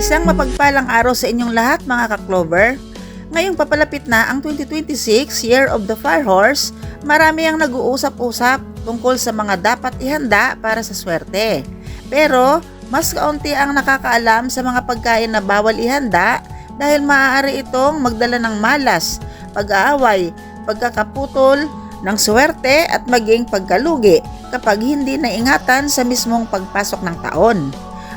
Isang mapagpalang araw sa inyong lahat mga ka-Clover. Ngayong papalapit na ang 2026 Year of the Fire Horse, marami ang nag-uusap-usap tungkol sa mga dapat ihanda para sa swerte. Pero mas kaunti ang nakakaalam sa mga pagkain na bawal ihanda dahil maaari itong magdala ng malas, pag-aaway, pagkakaputol ng swerte at maging pagkalugi kapag hindi naingatan sa mismong pagpasok ng taon.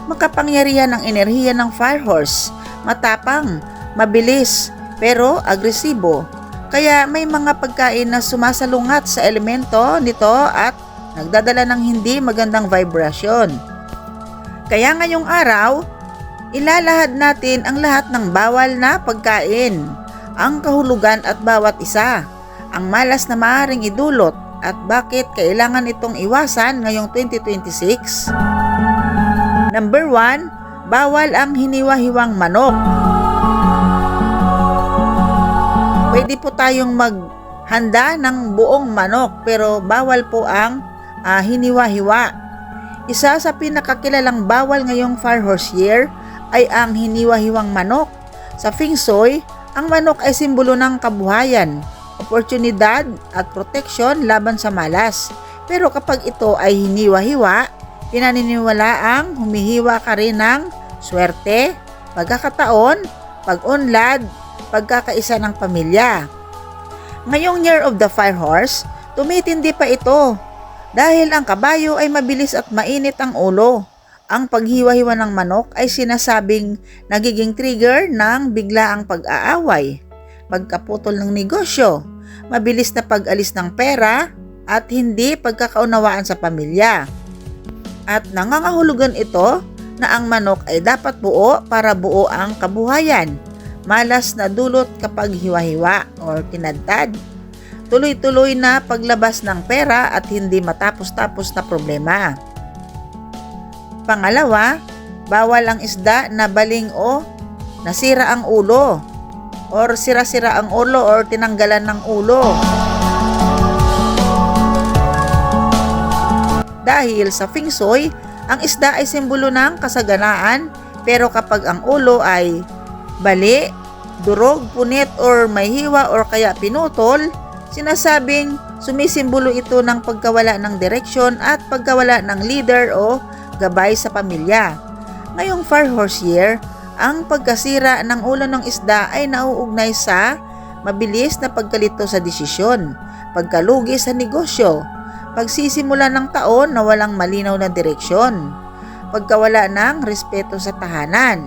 Makapangyarihan ang enerhiya ng Fire Horse, matapang, mabilis, pero agresibo. Kaya may mga pagkain na sumasalungat sa elemento nito at nagdadala ng hindi magandang vibrasyon. Kaya ngayong araw, ilalahad natin ang lahat ng bawal na pagkain, ang kahulugan at bawat isa, ang malas na maaaring idulot at bakit kailangan itong iwasan ngayong 2026. Number 1, bawal ang hiniwa-hiwang manok. Pwede po tayong maghanda ng buong manok pero bawal po ang hiniwa-hiwa. Isa sa pinakakilalang bawal ngayong Fire Horse Year ay ang hiniwa-hiwang manok. Sa Feng Shui, ang manok ay simbolo ng kabuhayan, oportunidad at proteksyon laban sa malas. Pero kapag ito ay hiniwa-hiwa, pinaniniwalaang humihiwa ka rin ng swerte, pagkakataon, pag-unlad, pagkakaisa ng pamilya. Ngayong Year of the Fire Horse, tumitindi pa ito dahil ang kabayo ay mabilis at mainit ang ulo. Ang paghiwa-hiwa ng manok ay sinasabing nagiging trigger ng biglaang pag-aaway, pagkaputol ng negosyo, mabilis na pag-alis ng pera at hindi pagkakaunawaan sa pamilya. At nangangahulugan ito na ang manok ay dapat buo para buo ang kabuhayan, malas na dulot kapag hiwa-hiwa o tinadtad, tuloy-tuloy na paglabas ng pera at hindi matapos-tapos na problema. Pangalawa, bawal ang isda na baling o nasira ang ulo or sira-sira ang ulo or tinanggalan ng ulo. Dahil sa Feng Shui, ang isda ay simbolo ng kasaganaan pero kapag ang ulo ay bali, durog, punit or may hiwa or kaya pinutol, sinasabing sumisimbolo ito ng pagkawala ng direksyon at pagkawala ng leader o gabay sa pamilya. Ngayong Fire Horse Year, ang pagkasira ng ulo ng isda ay nauugnay sa mabilis na pagkalito sa desisyon, pagkalugi sa negosyo, pagsisimula ng taon na walang malinaw na direksyon, pagkawala ng respeto sa tahanan.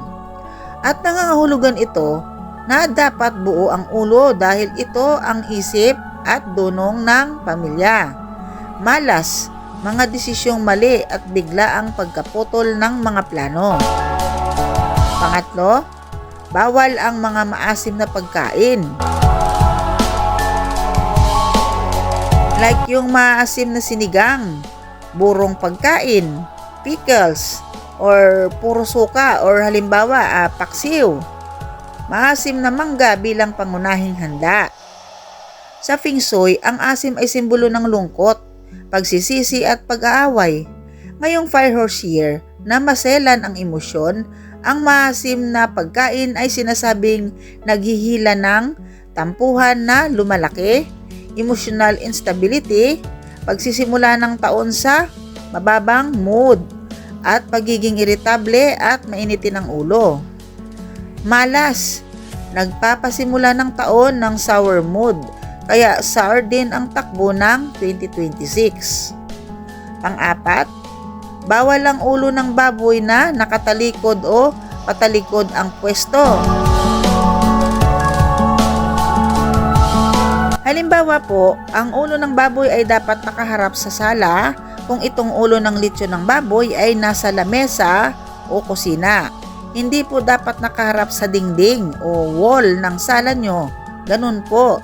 At nangangahulugan ito na dapat buo ang ulo dahil ito ang isip at dunong ng pamilya. Malas, mga desisyong mali at bigla ang pagkaputol ng mga plano. Pangatlo, bawal ang mga maasim na pagkain. Like yung maasim na sinigang, burong pagkain, pickles, or puro suka or halimbawa paksiw. Maasim na mangga bilang pangunahing handa. Sa Feng Shui, ang asim ay simbolo ng lungkot, pagsisisi at pag-aaway. Ngayong Fire Horse Year na maselan ang emosyon, ang maasim na pagkain ay sinasabing naghihila ng tampuhan na lumalaki, emotional instability, pagsisimula ng taon sa mababang mood, at pagiging iritable at mainitin ang ulo. Malas, nagpapasimula ng taon ng sour mood, kaya sour din ang takbo ng 2026. Pang-apat, bawal ang ulo ng baboy na nakatalikod o patalikod ang pwesto. Halimbawa po, ang ulo ng baboy ay dapat nakaharap sa sala kung itong ulo ng lechon ng baboy ay nasa lamesa o kusina. Hindi po dapat nakaharap sa dingding o wall ng sala nyo. Ganun po.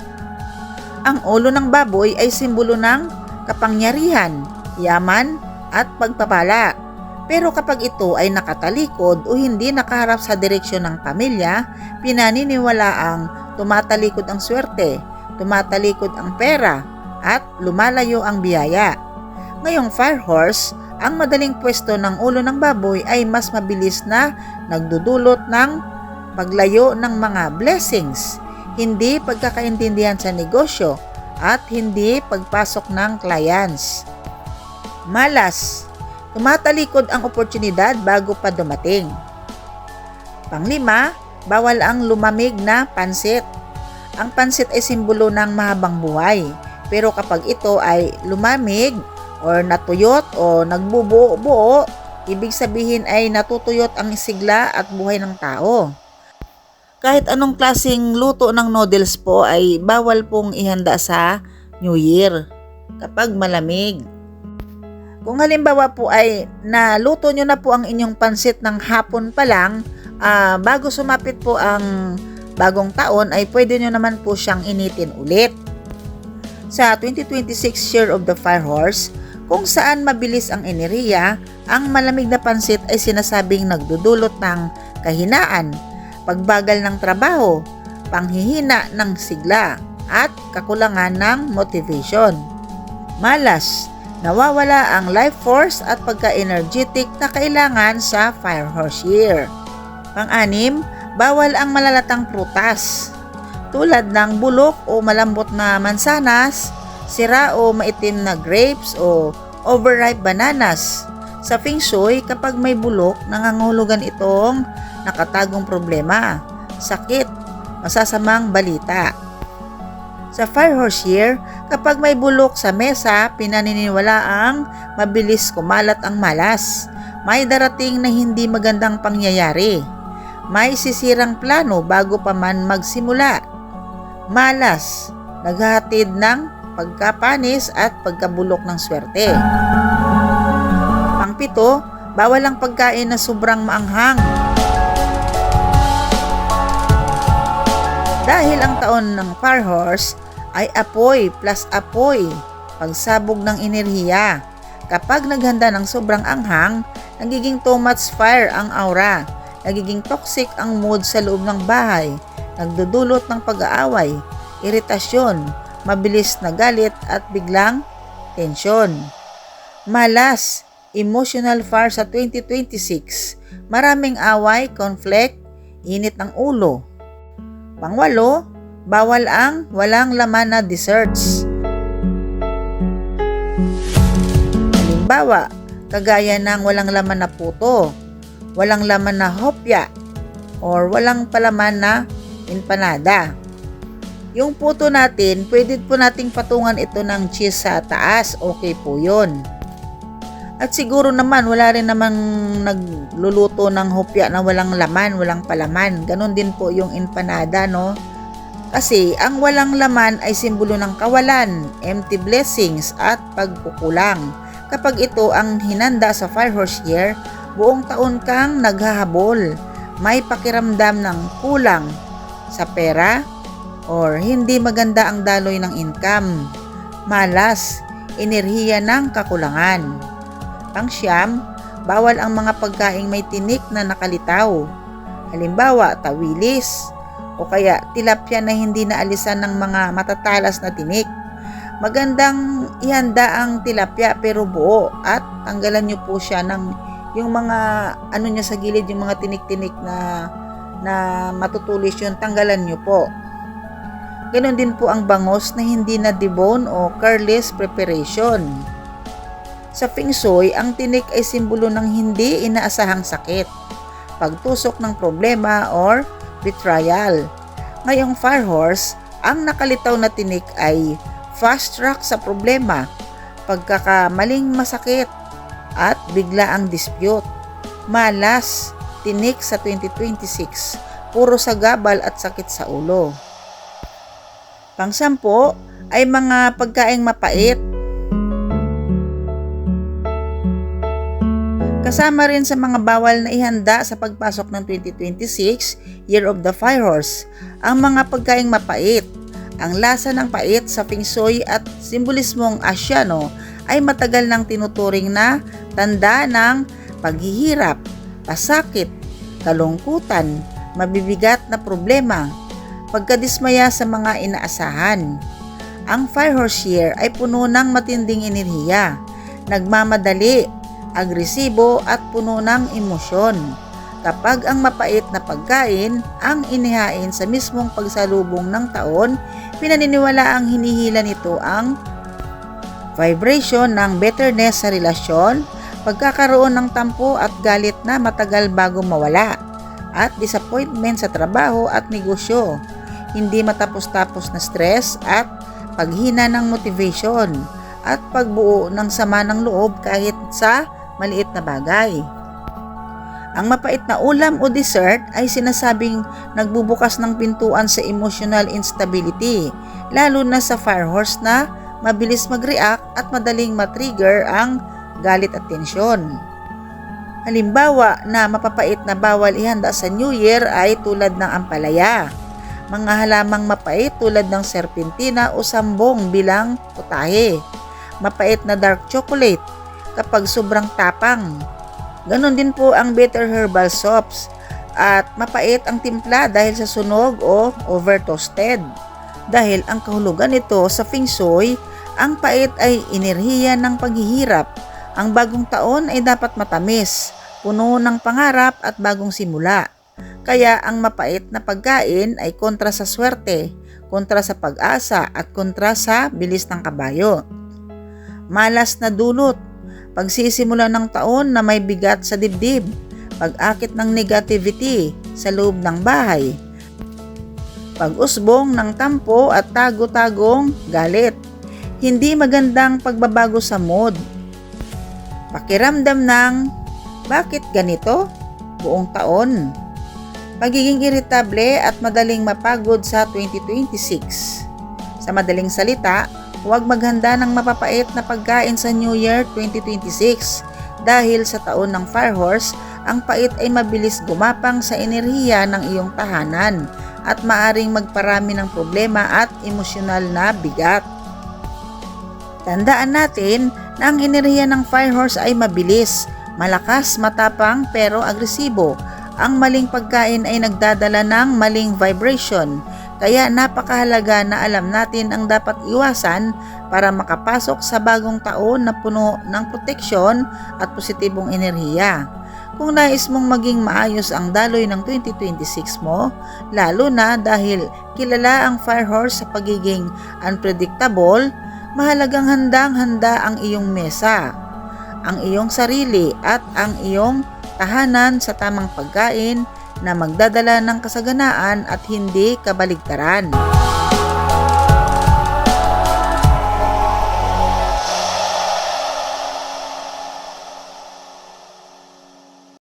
Ang ulo ng baboy ay simbolo ng kapangyarihan, yaman at pagpapala. Pero kapag ito ay nakatalikod o hindi nakaharap sa direksyon ng pamilya, pinaniniwalaang tumatalikod ang swerte, tumatalikod ang pera, at lumalayo ang biyaya. Ngayong Fire Horse, Ang madaling pwesto ng ulo ng baboy ay mas mabilis na nagdudulot ng paglayo ng mga blessings, hindi pagkakaintindihan sa negosyo, at hindi pagpasok ng clients. Malas, tumatalikod ang oportunidad bago pa dumating. Panglima, bawal ang lumamig na pansit. Ang pansit ay simbolo ng mahabang buhay, pero kapag ito ay lumamig or natuyot o nagbubuo-buo, ibig sabihin ay natutuyot ang sigla at buhay ng tao. Kahit anong klaseng luto ng noodles po ay bawal pong ihanda sa New Year kapag malamig. Kung halimbawa po ay naluto nyo na po ang inyong pansit ng hapon pa lang, bago sumapit po ang bagong taon ay pwede nyo naman po siyang initin ulit. Sa 2026 Year of the Fire Horse, kung saan mabilis ang enerhiya, ang malamig na pansit ay sinasabing nagdudulot ng kahinaan, pagbagal ng trabaho, panghihina ng sigla, at kakulangan ng motivation. Malas, nawawala ang life force at pagka-energetic na kailangan sa Fire Horse Year. Pang-anim, bawal ang malalatang prutas, tulad ng bulok o malambot na mansanas, sira o maitim na grapes o overripe bananas. Sa Feng Shui, kapag may bulok, nangangahulugan itong nakatagong problema, sakit, masasamang balita. Sa Fire Horse Year, kapag may bulok sa mesa, pinaniniwalaang mabilis kumalat ang malas. May darating na hindi magandang pangyayari. May sisirang plano bago pa man magsimula. Malas, naghahatid ng pagkapanis at pagkabulok ng swerte. Pang-pito, bawal ang pagkain na sobrang maanghang. Dahil ang taon ng Fire Horse ay apoy plus apoy, pagsabog ng enerhiya. Kapag naghanda ng sobrang anghang, nagiging too much fire ang aura, nagiging toxic ang mood sa loob ng bahay, nagdudulot ng pag-aaway, iritasyon, mabilis na galit at biglang tensyon. Malas, emotional fire sa 2026. Maraming away, conflict, init ng ulo. Pangwalo, bawal ang walang laman na desserts. Halimbawa, kagaya ng walang laman na puto, walang laman na hopya, or walang palaman na empanada. Yung puto natin, pwede po nating patungan ito ng cheese sa taas. Okay po yun. At siguro naman, wala rin namang nagluluto ng hopya na walang laman, walang palaman. Ganon din po yung empanada, no? Kasi ang walang laman ay simbolo ng kawalan, empty blessings, at pagkukulang. Kapag ito ang hinanda sa Fire Horse Year, buong taon kang naghahabol. May pakiramdam ng kulang sa pera, or hindi maganda ang daloy ng income. Malas, enerhiya ng kakulangan. Pang-siyam, bawal ang mga pagkaing may tinik na nakalitaw. Halimbawa, tawilis, o kaya tilapia na hindi naalisan ng mga matatalas na tinik. Magandang ihanda ang tilapia pero buo, at tanggalan nyo po siya ng yung mga ano niya sa gilid, yung mga tinik-tinik na matutulis yun, tanggalan nyo po. Ganon din po ang bangos na hindi na debone o careless preparation. Sa Feng Shui, ang tinik ay simbolo ng hindi inaasahang sakit, pagtusok ng problema or betrayal. Ngayong Fire Horse, ang nakalitaw na tinik ay fast track sa problema, pagkakamaling masakit, at bigla ang dispute. Malas, tinik sa 2026, puro sagabal at sakit sa ulo. Pang-sampo ay mga pagkaing mapait. Kasama rin sa mga bawal na ihanda sa pagpasok ng 2026, Year of the Fire Horse, ang mga pagkaing mapait. Ang lasa ng pait sa Feng Shui at simbolismong Asyano ay matagal nang tinuturing na tanda ng paghihirap, pasakit, kalungkutan, mabibigat na problema, pagkadismaya sa mga inaasahan. Ang Fire Horse Year ay puno ng matinding enerhiya, nagmamadali, agresibo at puno ng emosyon. Kapag ang mapait na pagkain ang inihain sa mismong pagsalubong ng taon, pinaniniwala ang hinihila nito ang vibration ng bitterness sa relasyon, pagkakaroon ng tampo at galit na matagal bago mawala, at disappointment sa trabaho at negosyo, hindi matapos-tapos na stress at paghina ng motivation, at pagbuo ng sama ng loob kahit sa maliit na bagay. Ang mapait na ulam o dessert ay sinasabing nagbubukas ng pintuan sa emotional instability, lalo na sa fire horse na mabilis mag-react at madaling matrigger ang galit at tensyon. Halimbawa na mapapait na bawal ihanda sa New Year ay tulad ng ampalaya, mga halamang mapait tulad ng serpentina o sambong bilang putahe, mapait na dark chocolate kapag sobrang tapang. Ganon din po ang bitter herbal soaps, at mapait ang timpla dahil sa sunog o over toasted. Dahil ang kahulugan nito sa Feng Shui, ang pait ay enerhiya ng paghihirap. Ang bagong taon ay dapat matamis, puno ng pangarap at bagong simula. Kaya ang mapait na pagkain ay kontra sa swerte, kontra sa pag-asa at kontra sa bilis ng kabayo. Malas na dulot, pagsisimula ng taon na may bigat sa dibdib, pag-akit ng negativity sa loob ng bahay, pag-usbong ng tampo at tago-tagong galit, hindi magandang pagbabago sa mood, pakiramdam ng bakit ganito buong taon, pagiging iritable at madaling mapagod sa 2026. Sa madaling salita, huwag maghanda ng mapapait na pagkain sa New Year 2026 dahil sa taon ng Fire Horse, ang pait ay mabilis gumapang sa enerhiya ng iyong tahanan at maaring magparami ng problema at emosyonal na bigat. Tandaan natin na ang enerhiya ng Fire Horse ay mabilis, malakas, matapang pero agresibo. Ang maling pagkain ay nagdadala ng maling vibration. Kaya napakahalaga na alam natin ang dapat iwasan para makapasok sa bagong taon na puno ng proteksyon at positibong enerhiya. Kung nais mong maging maayos ang daloy ng 2026 mo, lalo na dahil kilala ang Fire Horse sa pagiging unpredictable, mahalagang handang-handa ang iyong mesa, ang iyong sarili at ang iyong tahanan sa tamang pagkain na magdadala ng kasaganaan at hindi kabaligtaran.